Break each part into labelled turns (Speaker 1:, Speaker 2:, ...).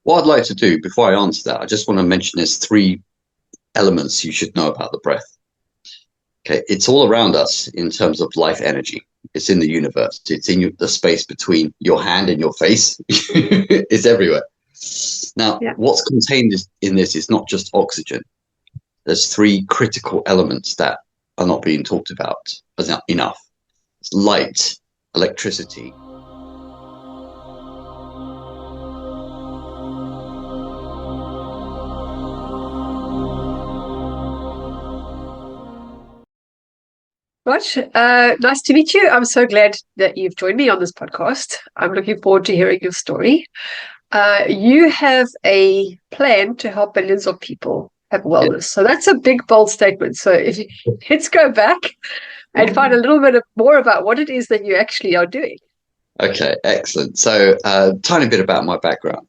Speaker 1: What I'd like to do before I answer that, I just want to mention there's three elements you should know about the breath. Okay, it's all around us in terms of life energy. It's in the universe. It's in the space between your hand and your face. It's everywhere. Now,
Speaker 2: Yeah.
Speaker 1: what's contained in this is not just oxygen. There's three critical elements that are not being talked about enough. It's light, electricity.
Speaker 2: Raj, nice to meet you. I'm so glad that you've joined me on this podcast. I'm looking forward to hearing your story. You have a plan to help billions of people have wellness. So that's a big, bold statement. So let's go back and find a little bit more about what it is that you actually are doing.
Speaker 1: Okay, excellent. So, tiny bit about my background,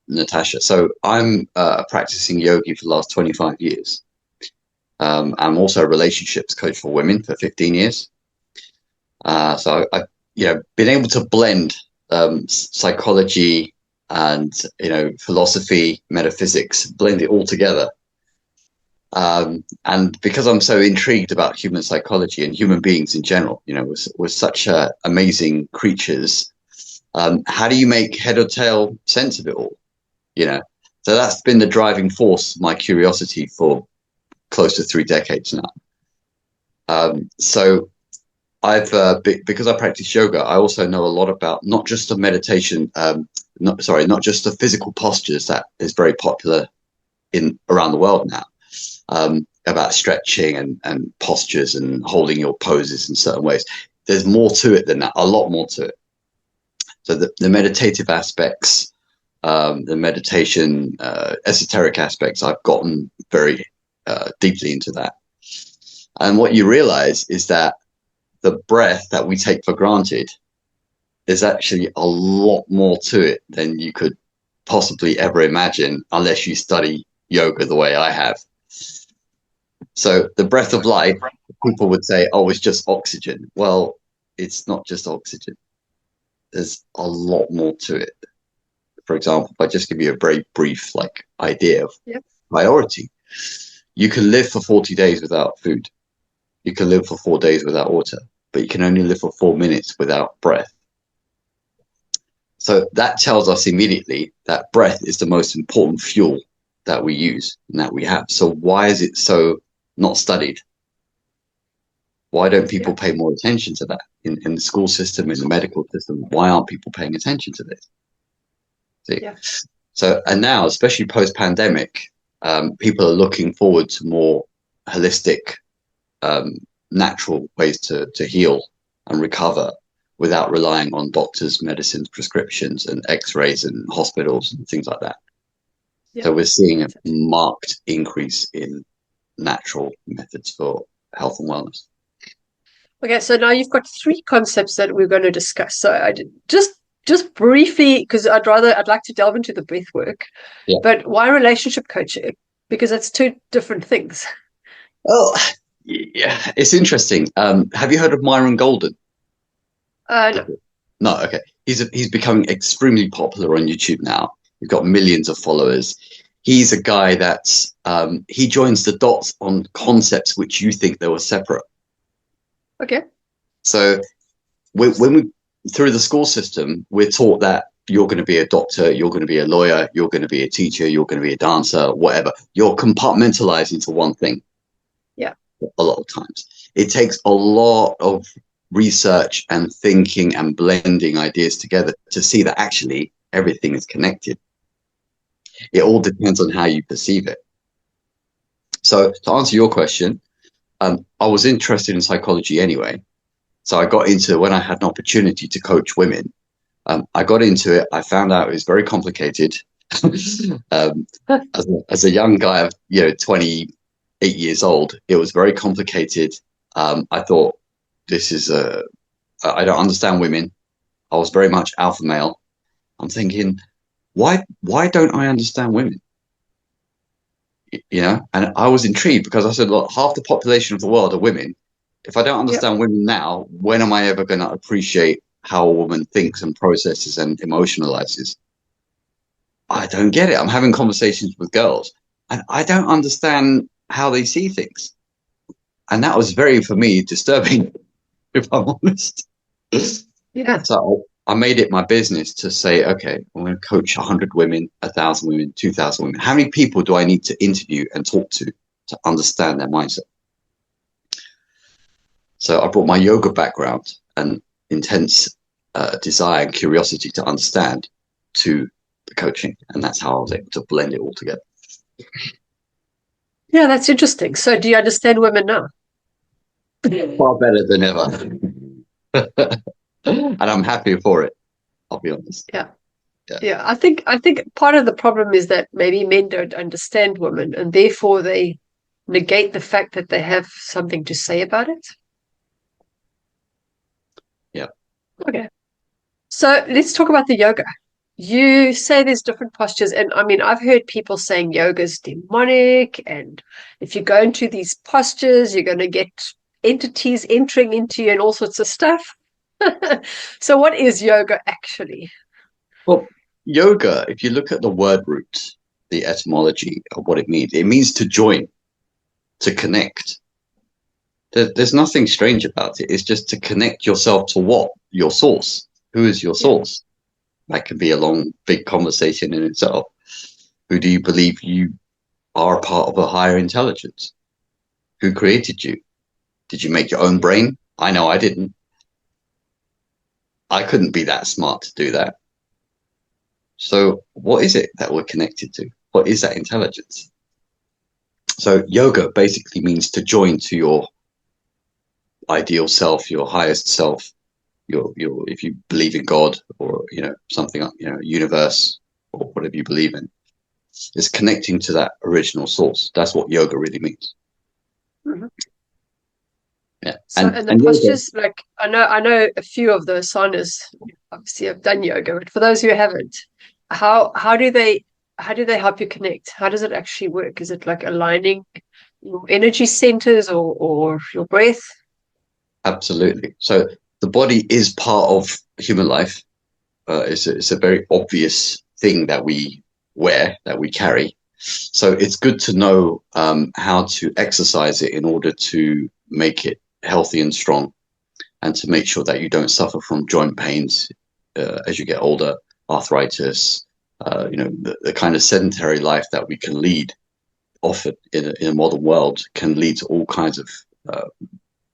Speaker 1: Natasha. So, I'm a practicing yogi for the last 25 years. I'm also a relationships coach for women for 15 years. So, been able to blend psychology and philosophy, metaphysics, blend it all together. And because I'm so intrigued about human psychology and human beings in general, we're such amazing creatures. How do you make head or tail sense of it all? You know, so that's been the driving force, my curiosity for close to 3 decades now. So because I practice yoga, I also know a lot about not just the meditation, not just the physical postures that is very popular in around the world now. About stretching and postures and holding your poses in certain ways. There's more to it than that, a lot more to it. So the meditative aspects, the meditation, esoteric aspects, I've gotten very deeply into that. And what you realize is that the breath that we take for granted is actually a lot more to it than you could possibly ever imagine unless you study yoga the way I have. So the breath of life, people would say, oh, it's just oxygen. Well, it's not just oxygen. There's a lot more to it. For example, if I just give you a very brief idea of
Speaker 2: Yep.
Speaker 1: priority, you can live for 40 days without food. You can live for 4 days without water, but you can only live for 4 minutes without breath. So that tells us immediately that breath is the most important fuel that we use and that we have. So why is it so not studied? Why don't people
Speaker 2: Yeah.
Speaker 1: pay more attention to that in the school system, in the medical system? Why aren't people paying attention to this? See,
Speaker 2: Yeah.
Speaker 1: so and now, especially post-pandemic, people are looking forward to more holistic, natural ways to heal and recover without relying on doctors, medicines, prescriptions, and X-rays and hospitals and things like that.
Speaker 2: Yeah.
Speaker 1: So we're seeing a marked increase in natural methods for health and wellness.
Speaker 2: Okay, so now you've got three concepts that we're going to discuss. So just briefly, because I'd like to delve into the breath work,
Speaker 1: Yeah.
Speaker 2: but why relationship coaching? Because it's two different things.
Speaker 1: Well, yeah, it's interesting. Have you heard of Myron Golden?
Speaker 2: No.
Speaker 1: No, okay. He's becoming extremely popular on YouTube now. He's got millions of followers. He's a guy that's he joins the dots on concepts which you think they were separate.
Speaker 2: Okay.
Speaker 1: So when we through the school system, we're taught that you're going to be a doctor, you're going to be a lawyer, you're going to be a teacher, you're going to be a dancer, whatever. You're compartmentalized into one thing.
Speaker 2: Yeah.
Speaker 1: A lot of times, it takes a lot of research and thinking and blending ideas together to see that actually everything is connected. It all depends on how you perceive it. So to answer your question, I was interested in psychology anyway. So I got into when I had an opportunity to coach women. I got into it. I found out it was very complicated. As a young guy of 28 years old, it was very complicated. I thought this is I don't understand women. I was very much alpha male. I'm thinking, why don't I understand women? And I was intrigued because I said, look, half the population of the world are women. If I don't
Speaker 2: Yeah.
Speaker 1: understand women now, when am I ever going to appreciate how a woman thinks and processes and emotionalizes? I don't get it. I'm having conversations with girls and I don't understand how they see things. And that was very, for me, disturbing, if I'm honest.
Speaker 2: Yeah.
Speaker 1: So I made it my business to say, okay, I'm going to coach 100 women, 1,000 women, 2,000 women. How many people do I need to interview and talk to understand their mindset? So I brought my yoga background and intense desire and curiosity to understand to the coaching. And that's how I was able to blend it all together.
Speaker 2: Yeah, that's interesting. So do you understand women now?
Speaker 1: Far better than ever. And I'm happy for it, I'll be honest.
Speaker 2: Yeah. Yeah. I think part of the problem is that maybe men don't understand women and therefore they negate the fact that they have something to say about it.
Speaker 1: Yeah.
Speaker 2: Okay. So let's talk about the yoga. You say there's different postures, and I mean, I've heard people saying yoga's demonic, and if you go into these postures, you're going to get entities entering into you and all sorts of stuff. So, what is yoga actually?
Speaker 1: Well, yoga, if you look at the word root, the etymology of what it means to join, to connect. There's nothing strange about it. It's just to connect yourself to what? Your source. Who is your source? That can be a long, big conversation in itself. Who do you believe you are a part of a higher intelligence? Who created you? Did you make your own brain? I know I didn't. I couldn't be that smart to do that. So what is it that we're connected to? What is that intelligence? So yoga basically means to join to your ideal self, your highest self, your if you believe in God or something, universe or whatever you believe in, is connecting to that original source. That's what yoga really means.
Speaker 2: Mm-hmm.
Speaker 1: Yeah.
Speaker 2: So, and the postures, yoga, like I know a few of the asanas. Obviously, have done yoga, but for those who haven't, how do they help you connect? How does it actually work? Is it like aligning your energy centers or your breath?
Speaker 1: Absolutely. So the body is part of human life. It's a very obvious thing that we wear, that we carry. So it's good to know how to exercise it in order to make it healthy and strong, and to make sure that you don't suffer from joint pains as you get older, arthritis, the kind of sedentary life that we can lead often in a modern world can lead to all kinds of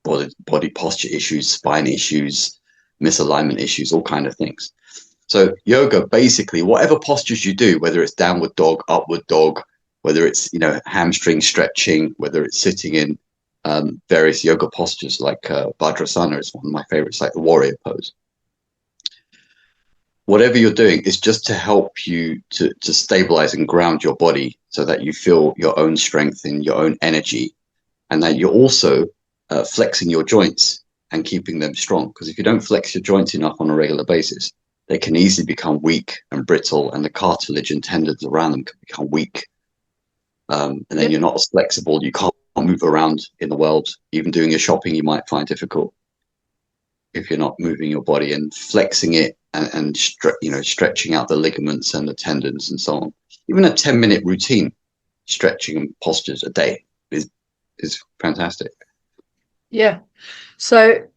Speaker 1: body posture issues, spine issues, misalignment issues, all kind of things. So yoga, basically, whatever postures you do, whether it's downward dog, upward dog, whether it's hamstring stretching, whether it's sitting in various yoga postures like Vajrasana is one of my favorites, like the warrior pose. Whatever you're doing is just to help you to stabilize and ground your body so that you feel your own strength and your own energy, and that you're also flexing your joints and keeping them strong. Because if you don't flex your joints enough on a regular basis, they can easily become weak and brittle, and the cartilage and tendons around them can become weak. And then you're not as flexible. You can't move around in the world. Even doing your shopping, you might find difficult if you're not moving your body and flexing it and stretching out the ligaments and the tendons and so on. Even a 10-minute routine stretching postures a day is fantastic.
Speaker 2: Yeah. So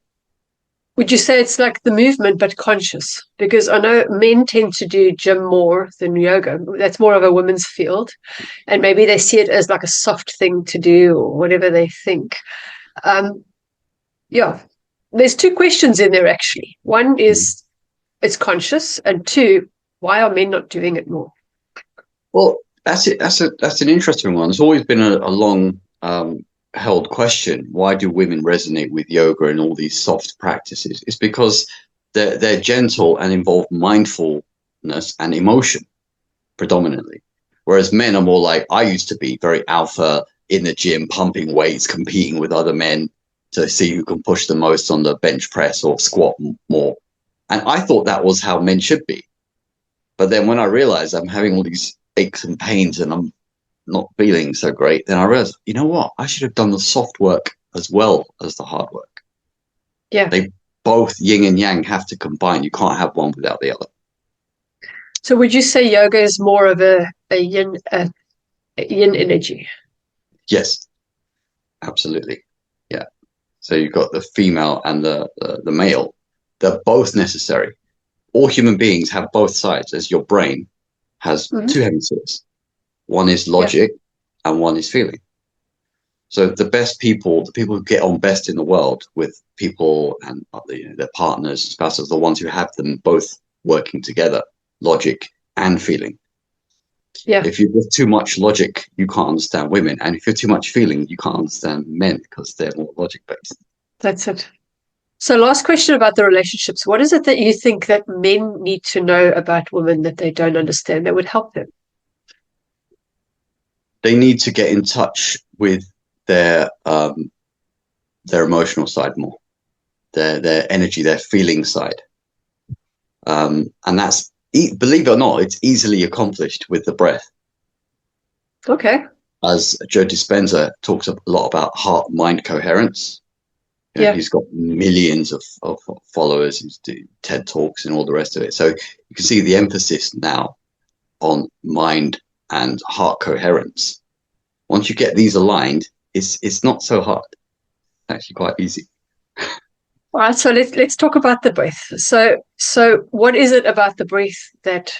Speaker 2: would you say it's like the movement but conscious? Because I know men tend to do gym more than yoga. That's more of a women's field. And maybe they see it as like a soft thing to do or whatever they think. Yeah. There's two questions in there, actually. One is it's conscious, and two, why are men not doing it more?
Speaker 1: Well, that's it. That's an interesting one. It's always been a long held question. Why do women resonate with yoga and all these soft practices? It's because they're gentle and involve mindfulness and emotion predominantly, whereas men are more like I used to be, very alpha in the gym, pumping weights, competing with other men to see who can push the most on the bench press or squat more. And I thought that was how men should be. But then when I realized I'm having all these aches and pains and I'm not feeling so great, then I realized, you know what? I should have done the soft work as well as the hard work.
Speaker 2: Yeah.
Speaker 1: They both yin and yang have to combine. You can't have one without the other.
Speaker 2: So would you say yoga is more of a yin energy?
Speaker 1: Yes, absolutely. Yeah. So you've got the female and the male. They're both necessary. All human beings have both sides, as your brain has
Speaker 2: Hmm.
Speaker 1: two hemispheres. One is
Speaker 2: Yeah.
Speaker 1: logic and one is feeling. So the best people, the people who get on best in the world with people and their partners, spouses, the ones who have them both working together, logic and feeling.
Speaker 2: Yeah.
Speaker 1: If you've got too much logic, you can't understand women. And if you're too much feeling, you can't understand men because they're more logic based.
Speaker 2: That's it. So last question about the relationships. What is it that you think that men need to know about women that they don't understand that would help them?
Speaker 1: They need to get in touch with their emotional side more, their energy, their feeling side. And that's, believe it or not, it's easily accomplished with the breath.
Speaker 2: Okay.
Speaker 1: As Joe Dispenza talks a lot about heart-mind coherence. You know,
Speaker 2: Yeah.
Speaker 1: he's got millions of followers. He's doing TED Talks and all the rest of it. So you can see the emphasis now on mind and heart coherence. Once you get these aligned, it's not so hard. It's actually quite easy.
Speaker 2: All right. So let's talk about the breath. So what is it about the breath that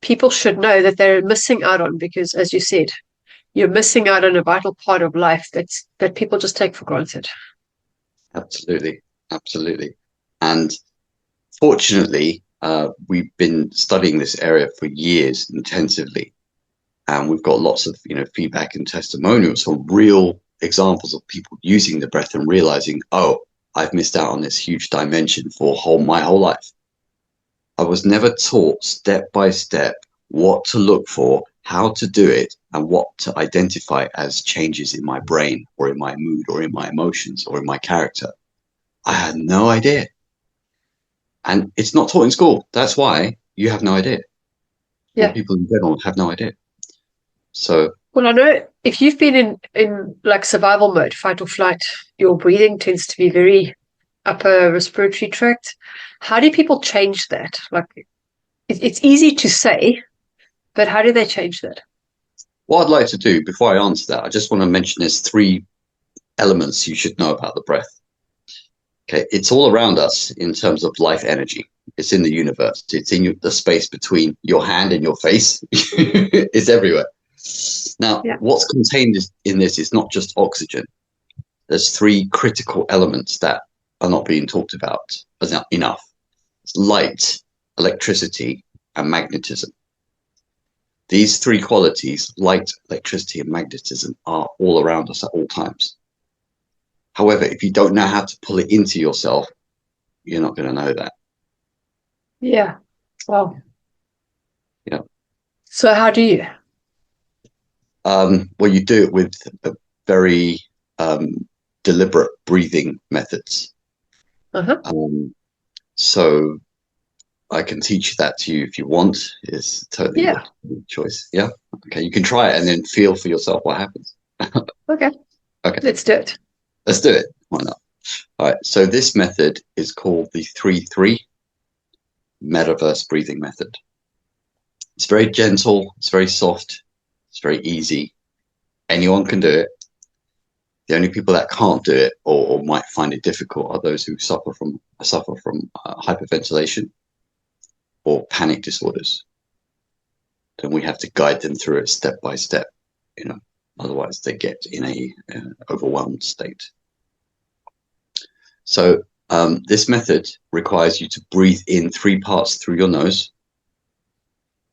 Speaker 2: people should know that they're missing out on? Because as you said, you're missing out on a vital part of life that people just take for granted.
Speaker 1: Absolutely, absolutely. And fortunately, we've been studying this area for years intensively, and we've got lots of feedback and testimonials from real examples of people using the breath and realizing, oh, I've missed out on this huge dimension for my whole life. I was never taught step by step what to look for, how to do it, and what to identify as changes in my brain or in my mood or in my emotions or in my character. I had no idea. And it's not taught in school. That's why you have no idea. Or
Speaker 2: Yeah.
Speaker 1: people in general have no idea. So,
Speaker 2: Well, I know if you've been in like survival mode, fight or flight, your breathing tends to be very upper respiratory tract. How do people change that? Like, it's easy to say, but how do they change that?
Speaker 1: what I'd like to do before I answer that, I just want to mention there's three elements you should know about the breath. Okay, it's all around us in terms of life energy. It's in the universe. It's in the space between your hand and your face. It's everywhere. Now,
Speaker 2: Yeah.
Speaker 1: what's contained in this is not just oxygen. There's three critical elements that are not being talked about enough. It's light, electricity, and magnetism. These three qualities, light, electricity, and magnetism, are all around us at all times. However, if you don't know how to pull it into yourself, you're not going to know that.
Speaker 2: Yeah. Well,
Speaker 1: Yeah.
Speaker 2: so how do you?
Speaker 1: Well, you do it with a very deliberate breathing methods.
Speaker 2: Uh-huh.
Speaker 1: So I can teach that to you if you want. It's totally
Speaker 2: Yeah.
Speaker 1: your choice. Yeah. Okay. You can try it and then feel for yourself what happens.
Speaker 2: Okay.
Speaker 1: Okay.
Speaker 2: Let's do it.
Speaker 1: Let's do it. Why not? All right. So this method is called the 3-3 Metaverse Breathing Method. It's very gentle. It's very soft. It's very easy. Anyone can do it. The only people that can't do it or might find it difficult are those who suffer from hyperventilation or panic disorders. Then we have to guide them through it step by step. Otherwise they get in a overwhelmed state. So this method requires you to breathe in 3 parts through your nose,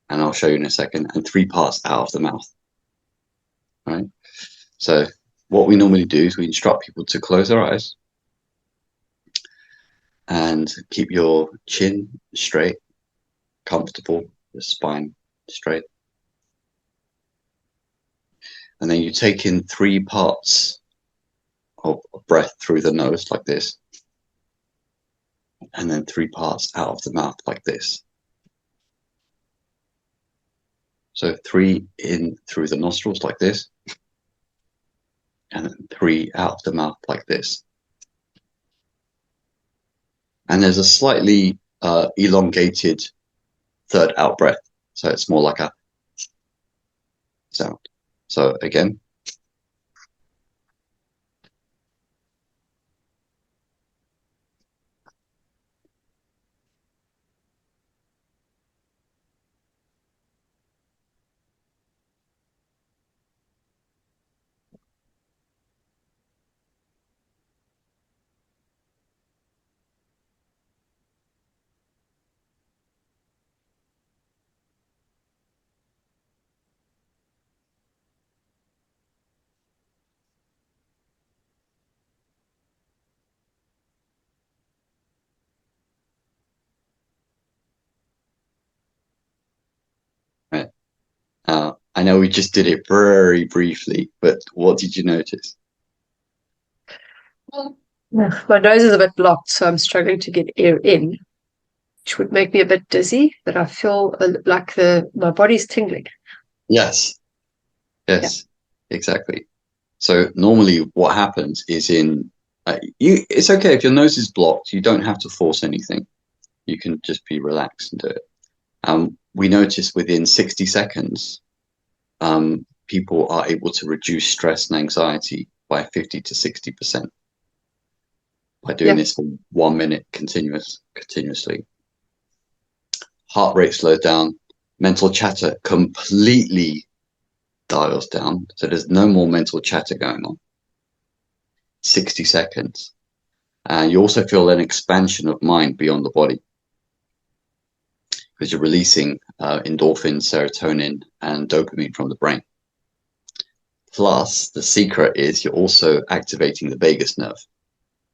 Speaker 1: and I'll show you in a second, and 3 parts out of the mouth. All right. So what we normally do is we instruct people to close their eyes and keep your chin straight, comfortable, the spine straight. And then you take in 3 parts of breath through the nose like this, and then 3 parts out of the mouth like this. So 3 in through the nostrils like this, and then 3 out of the mouth like this. And there's a slightly elongated third out breath. So it's more like a sound. So again. Right. I know we just did it very briefly, but what did you notice?
Speaker 2: My nose is a bit blocked, so I'm struggling to get air in, which would make me a bit dizzy, but I feel like my body's tingling.
Speaker 1: Yes,
Speaker 2: Yeah.
Speaker 1: yes, exactly. So normally what happens is it's okay if your nose is blocked, you don't have to force anything. You can just be relaxed and do it. We notice within 60 seconds, people are able to reduce stress and anxiety by 50 to 60% by doing this for 1 minute continuously. Heart rate slows down, mental chatter completely dials down. So there's no more mental chatter going on. 60 seconds. And you also feel an expansion of mind beyond the body because you're releasing endorphin, serotonin, and dopamine from the brain. Plus, the secret is you're also activating the vagus nerve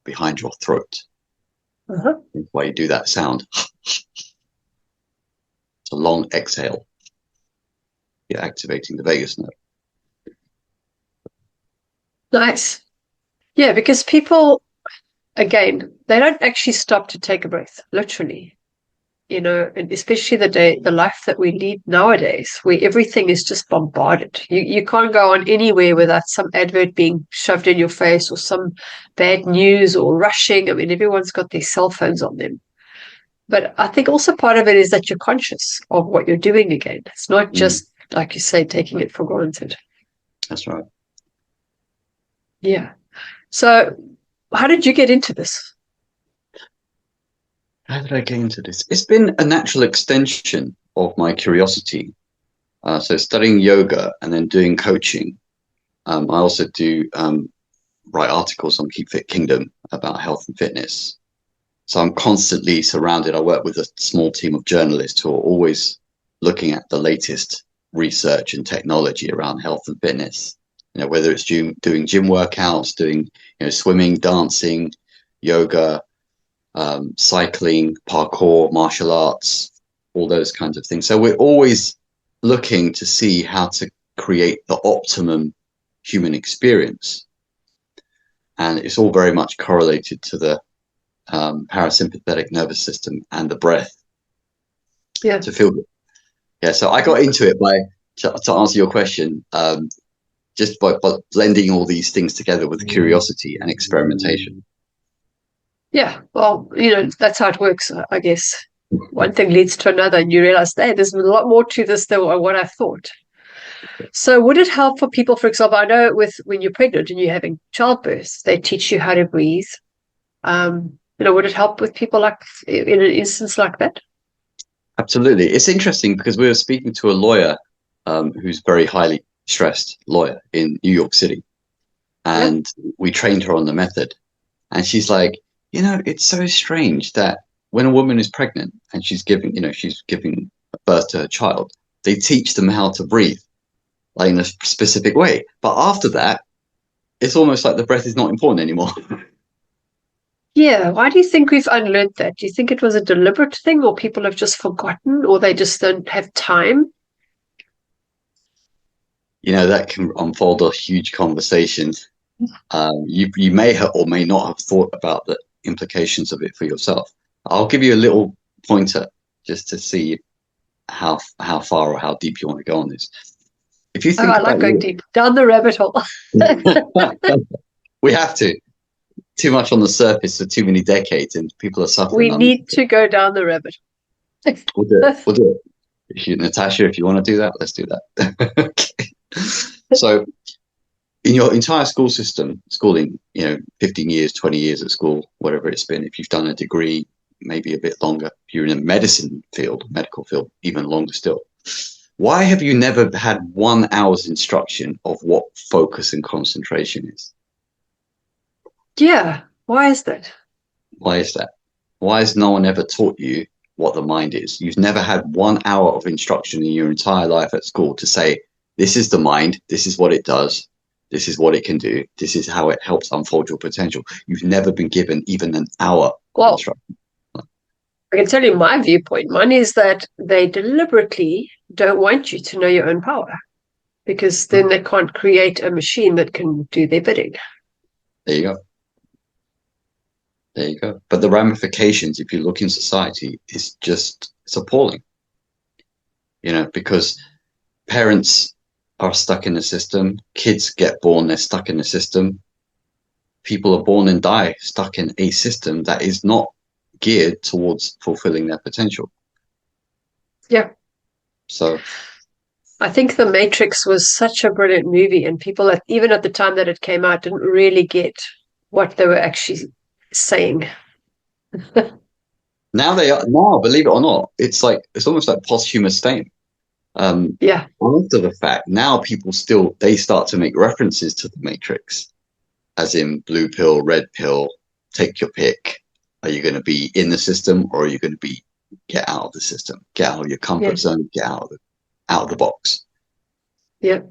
Speaker 1: behind your throat.
Speaker 2: Uh-huh.
Speaker 1: That's why you do that sound. It's a long exhale. You're activating the vagus nerve.
Speaker 2: Nice. Yeah, because people, again, they don't actually stop to take a breath, literally. And especially the life that we lead nowadays, where everything is just bombarded. You can't go on anywhere without some advert being shoved in your face or some bad news or rushing. I mean, everyone's got their cell phones on them. But I think also part of it is that you're conscious of what you're doing again. It's not just, like you say, taking it for granted.
Speaker 1: That's right.
Speaker 2: Yeah. So how did you get into this?
Speaker 1: How did I get into this? It's been a natural extension of my curiosity. So studying yoga and then doing coaching. I also do write articles on Keep Fit Kingdom about health and fitness. So I'm constantly surrounded. I work with a small team of journalists who are always looking at the latest research and technology around health and fitness. Whether it's doing gym workouts, doing swimming, dancing, yoga, cycling, parkour, martial arts, all those kinds of things. So we're always looking to see how to create the optimum human experience. And it's all very much correlated to the parasympathetic nervous system and the breath.
Speaker 2: Yeah.
Speaker 1: To feel good. Yeah, so I got into it to answer your question, just by blending all these things together with curiosity and experimentation.
Speaker 2: Yeah, well, that's how it works, I guess. One thing leads to another, and you realize, hey, there's a lot more to this than what I thought. So would it help for people, for example, I know when you're pregnant and you're having childbirth, they teach you how to breathe. Would it help with people in an instance like that?
Speaker 1: Absolutely. It's interesting because we were speaking to a lawyer who's very highly stressed lawyer in New York City. And we trained her on the method. And she's like, it's so strange that when a woman is pregnant and she's giving birth to a child, they teach them how to breathe like in a specific way. But after that, it's almost like the breath is not important anymore.
Speaker 2: Yeah. Why do you think we've unlearned that? Do you think it was a deliberate thing, or people have just forgotten, or they just don't have time?
Speaker 1: That can unfold a huge conversation. You may have or may not have thought about the implications of it for yourself. I'll give you a little pointer just to see how far or how deep you want to go on this. If you think
Speaker 2: I like going deep down the rabbit hole.
Speaker 1: We have to. Too much on the surface for too many decades, and people are suffering.
Speaker 2: We need to go down the rabbit hole.
Speaker 1: We'll do it. Natasha, if you want to do that, let's do that. Okay. So in your entire schooling, 15 years, 20 years at school, whatever it's been, if you've done a degree, maybe a bit longer, if you're in a medical field, even longer still. Why have you never had 1 hour's instruction of what focus and concentration is?
Speaker 2: Yeah. Why is that?
Speaker 1: Why is that? Why has no one ever taught you what the mind is? You've never had 1 hour of instruction in your entire life at school to say, this is the mind, this is what it does, this is what it can do, this is how it helps unfold your potential. You've never been given even an hour of instruction.
Speaker 2: I can tell you my viewpoint. Mine is that they deliberately don't want you to know your own power, because then they can't create a machine that can do their bidding.
Speaker 1: There you go. There you go. But the ramifications, if you look in society, it's appalling. Because parents are stuck in the system, kids get born, they're stuck in the system. People are born and die stuck in a system that is not geared towards fulfilling their potential.
Speaker 2: Yeah.
Speaker 1: So
Speaker 2: I think The Matrix was such a brilliant movie, and people, even at the time that it came out, didn't really get what they were actually saying.
Speaker 1: now they are. Now, believe it or not, it's almost like posthumous fame.
Speaker 2: Yeah.
Speaker 1: After the fact, now people they start to make references to the Matrix, as in blue pill, red pill, take your pick. Are you going to be in the system, or are you going to get out of the system, get out of your comfort zone, get out of the box?
Speaker 2: Yeah.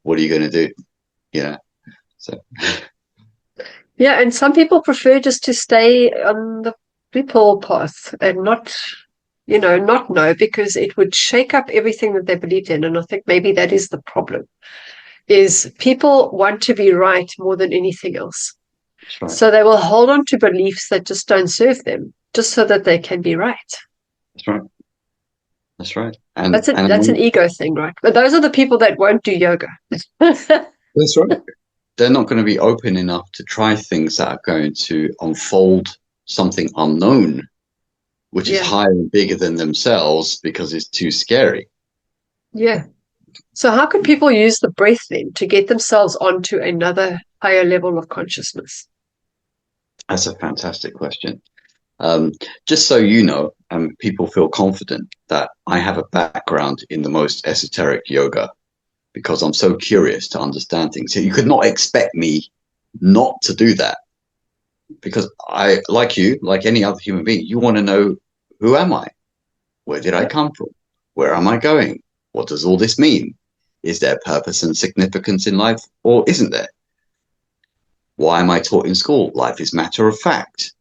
Speaker 1: What are you going to do? So.
Speaker 2: Yeah, and some people prefer just to stay on the blue pill path and not know, because it would shake up everything that they believed in. And I think maybe that is the problem, is people want to be right more than anything else.
Speaker 1: That's right.
Speaker 2: So they will hold on to beliefs that just don't serve them, just so that they can be right.
Speaker 1: That's right. That's right. And
Speaker 2: that's an ego thing, right? But those are the people that won't do yoga.
Speaker 1: That's right. They're not going to be open enough to try things that are going to unfold something unknown, which is higher and bigger than themselves, because it's too scary.
Speaker 2: Yeah. So how can people use the breath then to get themselves onto another higher level of consciousness?
Speaker 1: That's a fantastic question. Just so you know, people feel confident that I have a background in the most esoteric yoga, because I'm so curious to understand things. So you could not expect me not to do that, because I, like you, like any other human being, you want to know, who am I? Where did I come from? Where am I going? What does all this mean? Is there purpose and significance in life, or isn't there? Why am I taught in school? Life is matter of fact.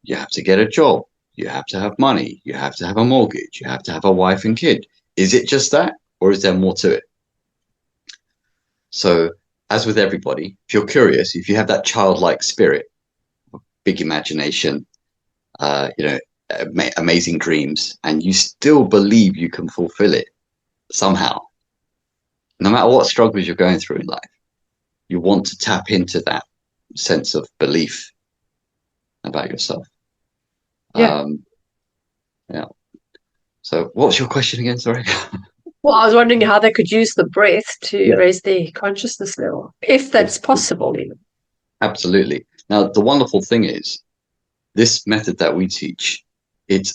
Speaker 1: You have to get a job. You have to have money. You have to have a mortgage. You have to have a wife and kid. Is it just that, or is there more to it? So, as with everybody, if you're curious, if you have that childlike spirit, big imagination, amazing dreams, and you still believe you can fulfill it somehow, no matter what struggles you're going through in life, you want to tap into that sense of belief about yourself.
Speaker 2: Yeah.
Speaker 1: So what was your question again? Sorry.
Speaker 2: Well, I was wondering how they could use the breath to raise their consciousness level, if that's possible even.
Speaker 1: Absolutely. Now, the wonderful thing is, this method that we teach, it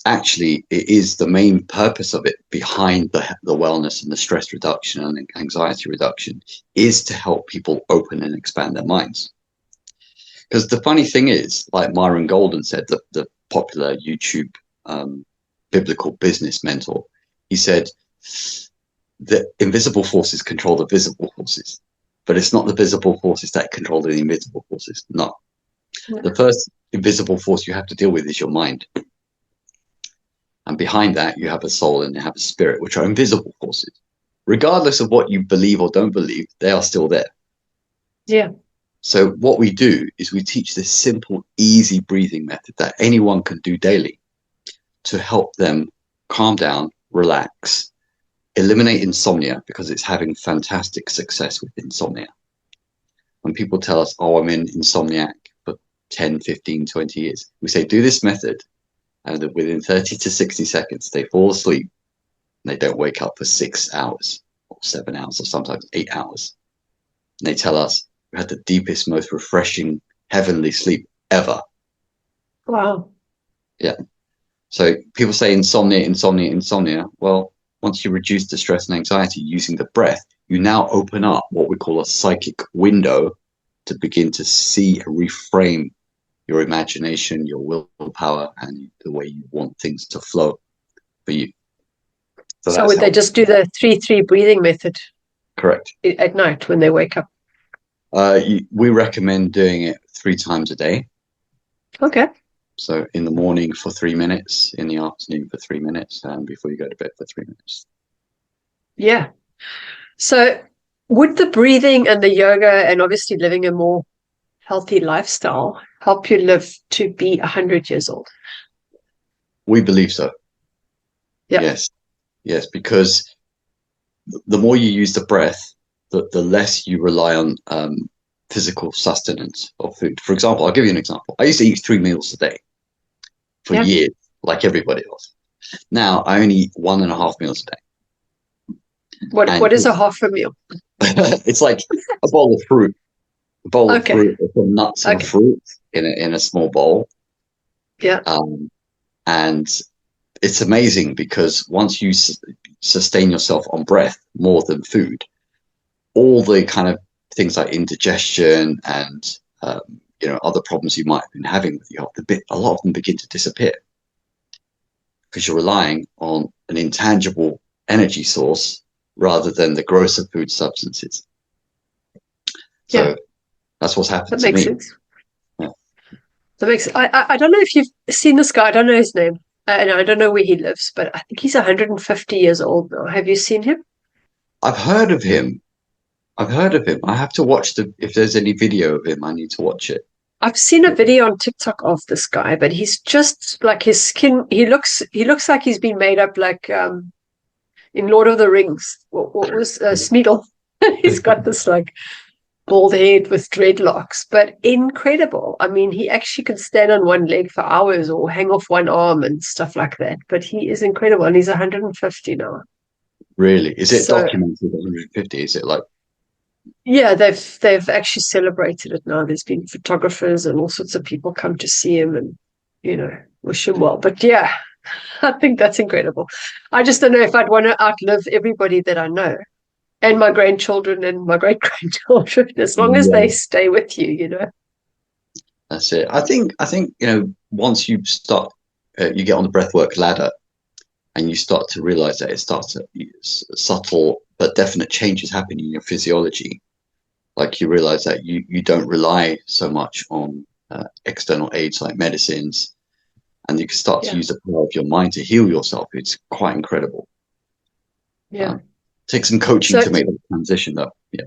Speaker 1: is the main purpose of it, behind the wellness and the stress reduction and anxiety reduction, is to help people open and expand their minds. Because the funny thing is, like Myron Golden said, the popular YouTube biblical business mentor, he said, the invisible forces control the visible forces, but it's not the visible forces that control the invisible forces. No. The first invisible force you have to deal with is your mind. And behind that, you have a soul and you have a spirit, which are invisible forces. Regardless of what you believe or don't believe, they are still there.
Speaker 2: Yeah.
Speaker 1: So what we do is we teach this simple, easy breathing method that anyone can do daily to help them calm down, relax, eliminate insomnia, because it's having fantastic success with insomnia. When people tell us, oh, I'm in insomniac for 10, 15, 20 years, we say, do this method, and within 30 to 60 seconds, they fall asleep and they don't wake up for 6 hours or 7 hours or sometimes 8 hours. And they tell us we had the deepest, most refreshing, heavenly sleep ever.
Speaker 2: Wow.
Speaker 1: Yeah. So people say insomnia, insomnia, insomnia. Well, once you reduce the stress and anxiety using the breath, you now open up what we call a psychic window to begin to see and reframe your imagination, your willpower, and the way you want things to flow for you.
Speaker 2: So would they just do the 3-3 breathing method?
Speaker 1: Correct.
Speaker 2: At night when they wake up?
Speaker 1: We recommend doing it 3 times a day.
Speaker 2: Okay.
Speaker 1: So in the morning for 3 minutes, in the afternoon for 3 minutes, and before you go to bed for 3 minutes.
Speaker 2: Yeah. So would the breathing and the yoga and obviously living a more healthy lifestyle help you live to be 100 years old?
Speaker 1: We believe so.
Speaker 2: Yeah.
Speaker 1: Yes, because the more you use the breath, the less you rely on physical sustenance of food. For example, I'll give you an example. I used to eat 3 meals a day for years, like everybody else. Now I only eat 1.5 meals a day.
Speaker 2: What is a half a meal?
Speaker 1: It's like a bowl of fruit, of fruit, or some nuts and fruit in a small bowl.
Speaker 2: Yeah.
Speaker 1: And it's amazing because once you sustain yourself on breath more than food, all the kind of things like indigestion and other problems you might have been having with your health, a lot of them begin to disappear because you're relying on an intangible energy source rather than the grosser food substances. So that's what's happened to me.
Speaker 2: That makes sense. Yeah. That makes sense. I don't know if you've seen this guy. I don't know his name. And I don't know where he lives, but I think he's 150 years old now. Have you seen him?
Speaker 1: I've heard of him. I have to watch if there's any video of him, I need to watch it.
Speaker 2: I've seen a video on TikTok of this guy, but he's just like his skin. He looks like he's been made up like in Lord of the Rings. What was Smeagol? He's got this like bald head with dreadlocks, but incredible. I mean, he actually can stand on one leg for hours or hang off one arm and stuff like that. But he is incredible, and he's 150 now.
Speaker 1: Really? Is it documented 150? Is it like?
Speaker 2: Yeah, they've actually celebrated it now. There's been photographers and all sorts of people come to see him and, wish him well. But yeah, I think that's incredible. I just don't know if I'd want to outlive everybody that I know and my grandchildren and my great-grandchildren, as long as they stay with you,
Speaker 1: That's it. I think, once you start, you get on the breathwork ladder and you start to realize that it starts to subtle but definite changes happening in your physiology. Like you realize that you don't rely so much on external aids like medicines, and you can start to use the power of your mind to heal yourself. It's quite incredible.
Speaker 2: Yeah.
Speaker 1: Take some coaching to make the transition though. Yeah.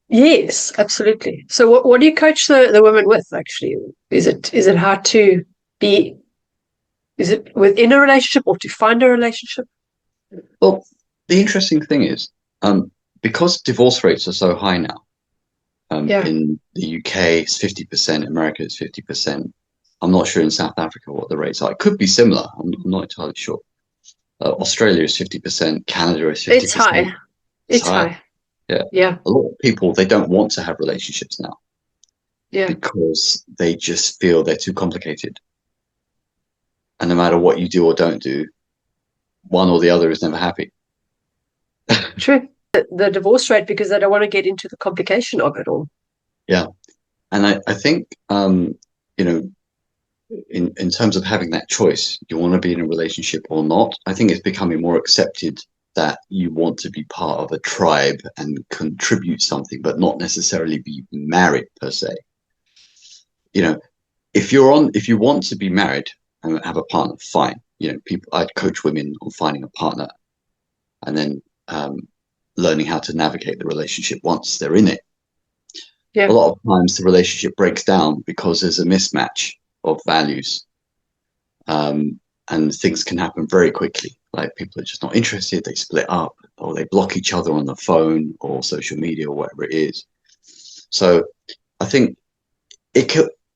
Speaker 2: Yes, absolutely. So what do you coach the women with actually? Is it how to be, is it within a relationship or to find a relationship?
Speaker 1: Well, the interesting thing is, because divorce rates are so high now, in the UK it's 50%, America is 50%. I'm not sure in South Africa what the rates are. It could be similar. I'm not entirely sure. Australia is 50%, Canada is 50%.
Speaker 2: It's high. It's high.
Speaker 1: Yeah. A lot of people, they don't want to have relationships now.
Speaker 2: Yeah.
Speaker 1: Because they just feel they're too complicated. And no matter what you do or don't do, one or the other is never happy.
Speaker 2: True. The divorce rate, because they don't want to get into the complication of it all.
Speaker 1: Yeah. And I think, in terms of having that choice, you want to be in a relationship or not, I think it's becoming more accepted that you want to be part of a tribe and contribute something, but not necessarily be married per se. If you want to be married and have a partner, fine. I'd coach women on finding a partner and then learning how to navigate the relationship once they're in it.
Speaker 2: Yeah.
Speaker 1: A lot of times the relationship breaks down because there's a mismatch of values, and things can happen very quickly. Like people are just not interested, they split up, or they block each other on the phone or social media or whatever it is. So I think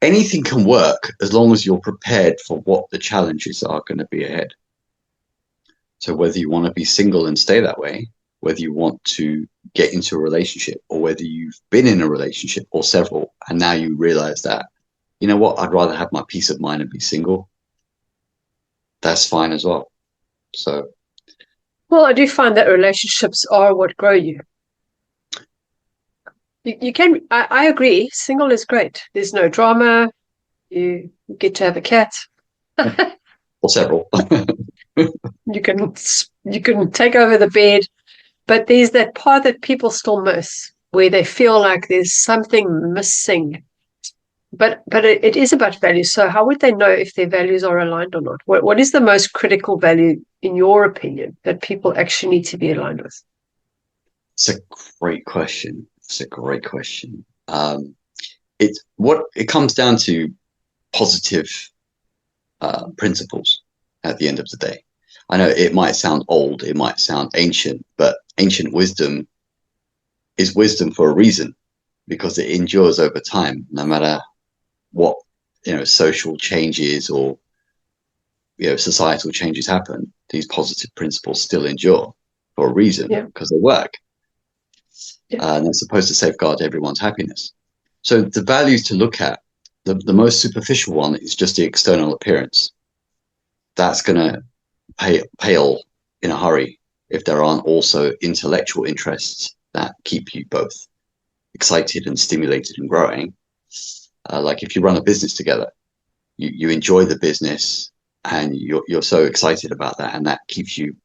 Speaker 1: anything can work as long as you're prepared for what the challenges are going to be ahead. So whether you want to be single and stay that way, whether you want to get into a relationship, or whether you've been in a relationship or several, and now you realize that, you know what, I'd rather have my peace of mind and be single, that's fine as well. So,
Speaker 2: Well, I do find that relationships are what grow you. You can, I agree, single is great. There's no drama. You get to have a cat.
Speaker 1: or several.
Speaker 2: You can take over the bed, but there's that part that people still miss, where they feel like there's something missing. But it is about values. So how would they know if their values are aligned or not? What is the most critical value, in your opinion, that people actually need to be aligned with?
Speaker 1: It's a great question. It's a great question. It comes down to positive principles at the end of the day. I know it might sound old, it might sound ancient, but ancient wisdom is wisdom for a reason, because it endures over time, no matter what, social changes or, societal changes happen. These positive principles still endure for a reason, because they work. And they're supposed to safeguard everyone's happiness. So the values to look at, the most superficial one is just the external appearance. That's going to pale in a hurry if there aren't also intellectual interests that keep you both excited and stimulated and growing. Like if you run a business together, you enjoy the business and you're so excited about that, and that keeps you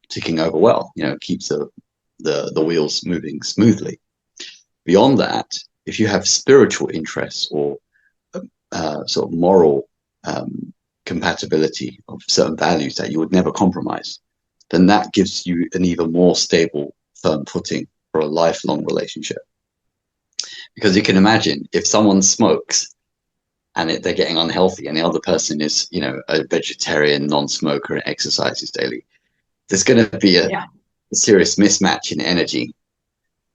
Speaker 1: ticking over well. Keeps the wheels moving smoothly. Beyond that, if you have spiritual interests or sort of moral compatibility of certain values that you would never compromise, then that gives you an even more stable, firm footing for a lifelong relationship. Because you can imagine if someone smokes and they're getting unhealthy, and the other person is, a vegetarian, non-smoker, and exercises daily, there's going to be a serious mismatch in energy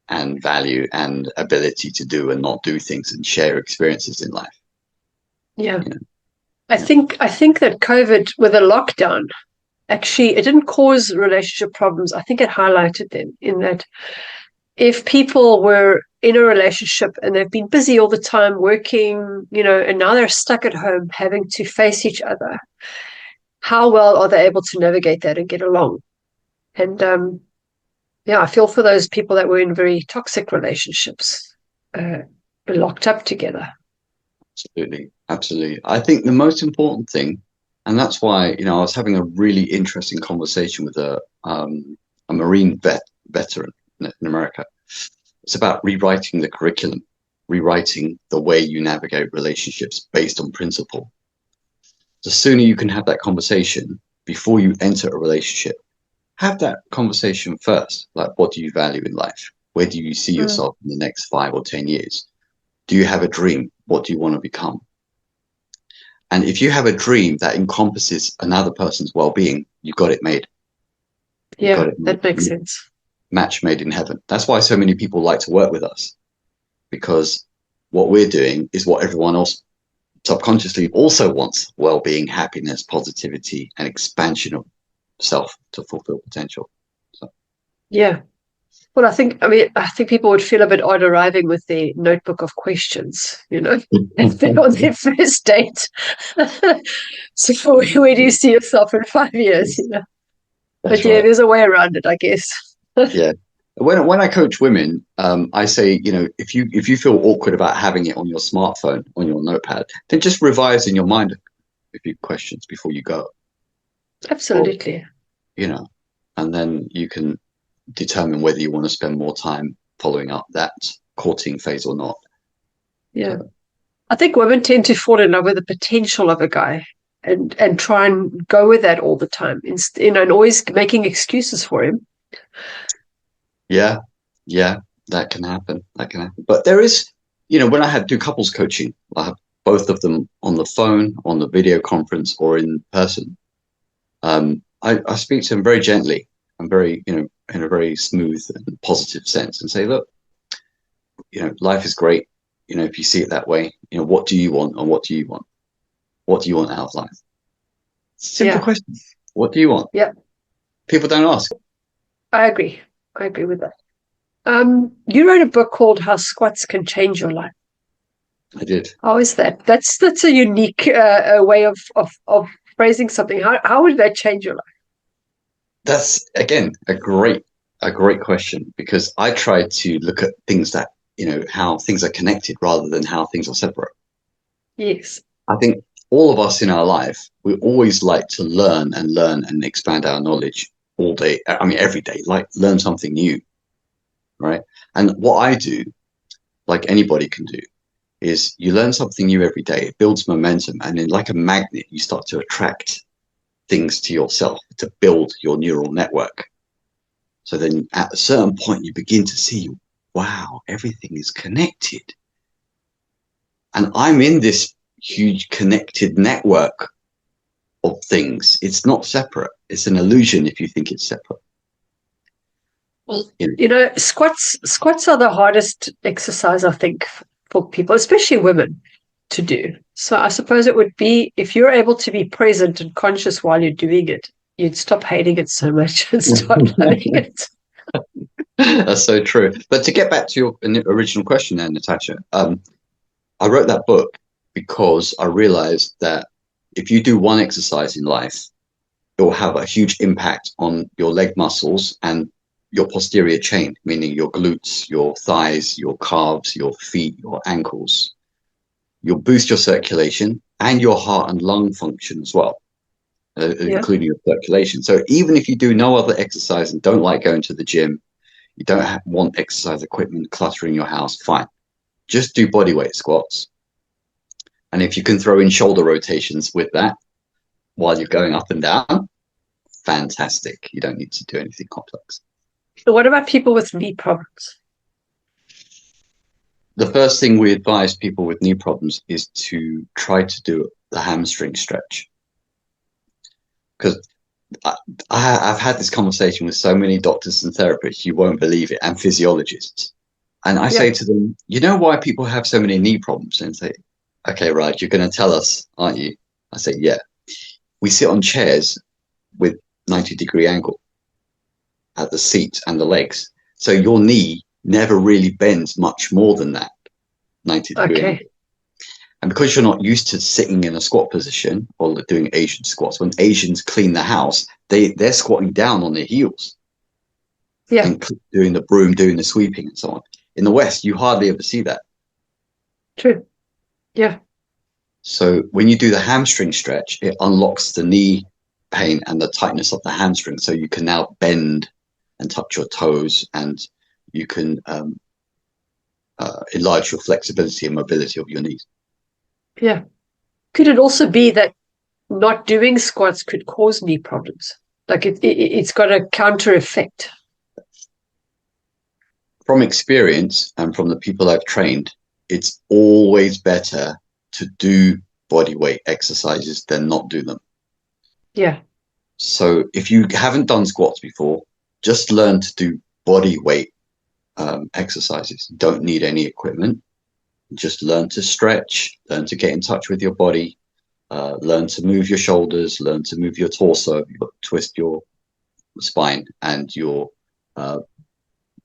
Speaker 1: and value and ability to do and not do things and share experiences in life.
Speaker 2: Yeah. I think that COVID, with a lockdown, actually, it didn't cause relationship problems. I think it highlighted them, in that if people were in a relationship and they've been busy all the time working, and now they're stuck at home having to face each other, how well are they able to navigate that and get along? And I feel for those people that were in very toxic relationships, locked up together.
Speaker 1: Absolutely. I think the most important thing, and that's why, I was having a really interesting conversation with a Marine veteran in America. It's about rewriting the curriculum, rewriting the way you navigate relationships based on principle. The sooner you can have that conversation before you enter a relationship, have that conversation first. Like, what do you value in life? Where do you see yourself in the next 5 or 10 years? Do you have a dream? What do you want to become? And if you have a dream that encompasses another person's well-being, you've got it made.
Speaker 2: That makes sense.
Speaker 1: Match made in heaven. That's why so many people like to work with us, because what we're doing is what everyone else subconsciously also wants: well-being, happiness, positivity, and expansion of self to fulfill potential. So.
Speaker 2: Yeah. Well, I think people would feel a bit odd arriving with their notebook of questions, if they're on their first date. So where do you see yourself in 5 years? But there's a way around it, I guess.
Speaker 1: Yeah. When I coach women, I say, if you feel awkward about having it on your smartphone, on your notepad, then just revise in your mind a few questions before you go.
Speaker 2: Absolutely.
Speaker 1: Or, and then you can determine whether you want to spend more time following up that courting phase or not.
Speaker 2: Yeah. I think women tend to fall in love with the potential of a guy and try and go with that all the time, and always making excuses for him.
Speaker 1: Yeah, that can happen. But there is, when I do couples coaching, I have both of them on the phone, on the video conference, or in person. I speak to them very gently and very, in a very smooth and positive sense, and say, look, life is great. If you see it that way, what do you want, and what do you want? What do you want out of life? Simple question. What do you want?
Speaker 2: Yeah.
Speaker 1: People don't ask.
Speaker 2: I agree. I agree with that. You wrote a book called How Squats Can Change Your Life.
Speaker 1: I did.
Speaker 2: How is that? That's a unique way of phrasing something. How would that change your life?
Speaker 1: That's again a great question, because I try to look at things that, how things are connected rather than how things are separate.
Speaker 2: Yes.
Speaker 1: I think all of us in our life, we always like to learn and expand our knowledge all day. I mean, every day, like learn something new, right? And what I do, like anybody can do, is you learn something new every day. It builds momentum, and then, like a magnet, you start to attract things to yourself to build your neural network. So then, at a certain point, you begin to see, wow, everything is connected, and I'm in this huge connected network of things. It's not separate. It's an illusion if you think it's separate.
Speaker 2: Well, squats are the hardest exercise, I think, for people, especially women, to do. So I suppose it would be if you're able to be present and conscious while you're doing it, you'd stop hating it so much and start loving it.
Speaker 1: That's so true. But to get back to your original question there, Natasha, I wrote that book because I realized that if you do one exercise in life, it will have a huge impact on your leg muscles and your posterior chain, meaning your glutes, your thighs, your calves, your feet, your ankles. You'll boost your circulation and your heart and lung function as well,
Speaker 2: Yeah.
Speaker 1: including your circulation. So even if you do no other exercise and don't like going to the gym, you don't want exercise equipment cluttering your house, fine. Just do body weight squats. And if you can throw in shoulder rotations with that while you're going up and down, fantastic. You don't need to do anything complex.
Speaker 2: So what about people with knee problems?
Speaker 1: The first thing we advise people with knee problems is to try to do the hamstring stretch. Because I've had this conversation with so many doctors and therapists, you won't believe it, and physiologists. And I say to them, you know why people have so many knee problems? And say, okay, right, you're going to tell us, aren't you? I say, yeah. We sit on chairs with 90-degree angle at the seat and the legs. So your knee never really bends much more than that 90-degree angle. And because you're not used to sitting in a squat position or doing Asian squats, when Asians clean the house, they're squatting down on their heels.
Speaker 2: Yeah.
Speaker 1: And doing the broom, doing the sweeping and so on. In the West, you hardly ever see that.
Speaker 2: True. Yeah.
Speaker 1: So when you do the hamstring stretch, it unlocks the knee pain and the tightness of the hamstring. So you can now bend and touch your toes, and you can enlarge your flexibility and mobility of your knees.
Speaker 2: Yeah. Could it also be that not doing squats could cause knee problems? Like it's got a counter effect.
Speaker 1: From experience and from the people I've trained, it's always better to do body weight exercises than not do them.
Speaker 2: Yeah.
Speaker 1: So if you haven't done squats before, just learn to do body weight exercises. You don't need any equipment. Just learn to stretch, learn to get in touch with your body, learn to move your shoulders, learn to move your torso, twist your spine, and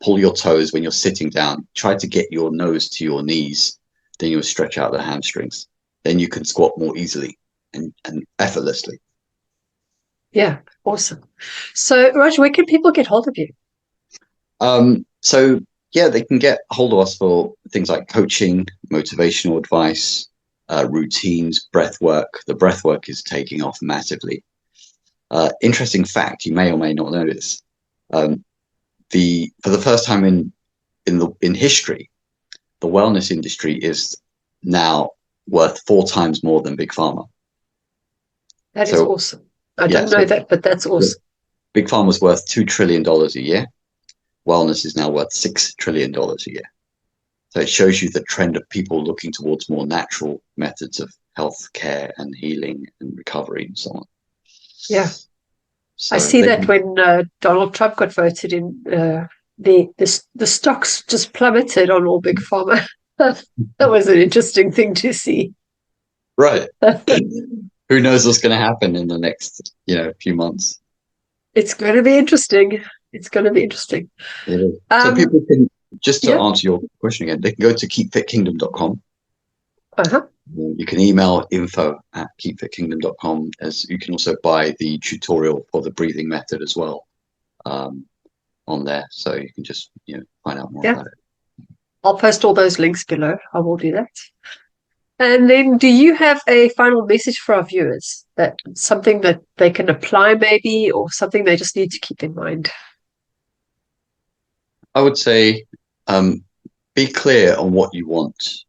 Speaker 1: pull your toes when you're sitting down. Try to get your nose to your knees. Then you'll stretch out the hamstrings. Then you can squat more easily and effortlessly.
Speaker 2: Yeah, awesome. So, Raj, where can people get hold of you?
Speaker 1: So yeah, they can get hold of us for things like coaching, motivational advice, routines, breath work. The breath work is taking off massively. Interesting fact, you may or may not know this. For the first time in history, the wellness industry is now worth 4 times more than Big Pharma.
Speaker 2: That is awesome. I don't know that, but that's awesome.
Speaker 1: Big Pharma is worth $2 trillion a year. Wellness is now worth $6 trillion a year. So it shows you the trend of people looking towards more natural methods of health care and healing and recovery and so on.
Speaker 2: Yeah. So I see that when Donald Trump got voted in, the stocks just plummeted on all Big Pharma. That was an interesting thing to see.
Speaker 1: Right. Who knows what's going to happen in the next, few months?
Speaker 2: It's going to be interesting. It's going to be interesting.
Speaker 1: It is. So people can, just to
Speaker 2: Yeah.
Speaker 1: answer your question again, they can go to keepfitkingdom.com.
Speaker 2: Uh-huh.
Speaker 1: You can email info@keepfitkingdom.com, as you can also buy the tutorial for the breathing method as well on there. So you can just find out more about it.
Speaker 2: I'll post all those links below. I will do that. And then do you have a final message for our viewers, that something that they can apply maybe, or something they just need to keep in mind?
Speaker 1: I would say be clear on what you want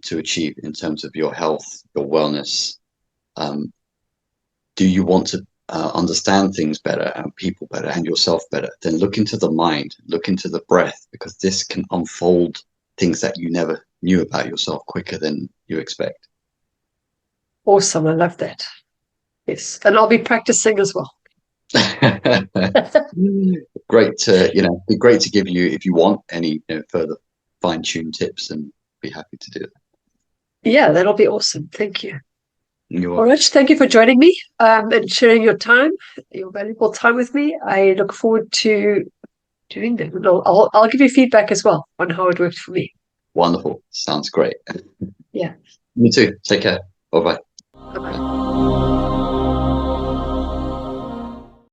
Speaker 1: to achieve in terms of your health, your wellness. Do you want to understand things better and people better and yourself better? Then look into the mind, look into the breath, because this can unfold things that you never knew about yourself quicker than you expect.
Speaker 2: Awesome. I love that. Yes. And I'll be practicing as well.
Speaker 1: Great to, be great to give you, if you want any further fine-tuned tips, and be happy to do that.
Speaker 2: Yeah, that'll be awesome. Thank you.
Speaker 1: You're
Speaker 2: All right. Thank you for joining me and sharing your time, your valuable time with me. I look forward to doing that. I'll give you feedback as well on how it worked for me.
Speaker 1: wonderful. Sounds great.
Speaker 2: Yeah.
Speaker 1: You too. Take care. Bye-bye.
Speaker 2: Bye-bye.